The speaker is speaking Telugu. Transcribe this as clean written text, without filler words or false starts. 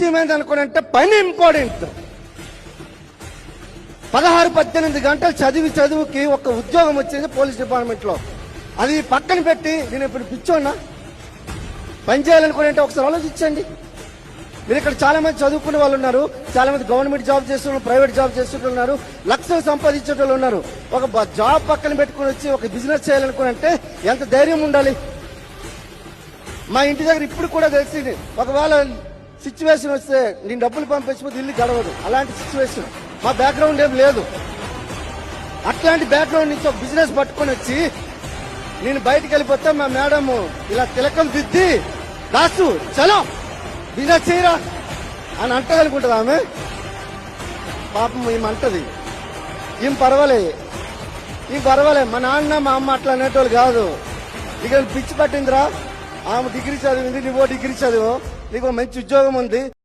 ఏమైంది అనుకోనంటే పని ఇంపార్టెంట్. 16-18 గంటలు చదువుకి ఒక ఉద్యోగం వచ్చింది పోలీస్ డిపార్ట్మెంట్ లో. అది పక్కన పెట్టి నేను ఇప్పుడు పిచ్చోన్నా పని చేయాలనుకుంటే ఒకసారి ఆలోచించండి. మీరు ఇక్కడ చాలా మంది చదువుకునే వాళ్ళు ఉన్నారు, చాలా మంది గవర్నమెంట్ జాబ్ చేస్తున్నారు, ప్రైవేట్ జాబ్ చేస్తున్నారు, లక్షలు సంపాదించే వాళ్ళు ఉన్నారు. ఒక జాబ్ పక్కన పెట్టుకుని వచ్చి ఒక బిజినెస్ చేయాలనుకుంటే ఎంత ధైర్యం ఉండాలి. మా ఇంటి దగ్గర ఇప్పుడు కూడా తెలిసింది, ఒకవేళ సిచ్యువేషన్ వస్తే నేను డబ్బులు పంపించకపోతే ఇల్లు గడవదు, అలాంటి సిచ్యువేషన్. మా బ్యాక్గ్రౌండ్ ఏం లేదు. అట్లాంటి బ్యాక్గ్రౌండ్ నుంచి ఒక బిజినెస్ పట్టుకొని వచ్చి నేను బయటకు వెళ్ళిపోతే మా మేడం ఇలా తిలకం దిద్ది దాసు చలో బిజినెస్ చేయరా అని అంటదనుకుంటుంది ఆమె. పాపం ఏమంటది, ఏం పర్వాలేదు. మా నాన్న మా అమ్మ అట్లా అనేటోళ్ళు కాదు. ఇక పిచ్చి పట్టిందిరా, ఆమె డిగ్రీ చదివింది, నువ్వో డిగ్రీ చదివో, నీకు మంచి ఉద్యోగం ఉంది.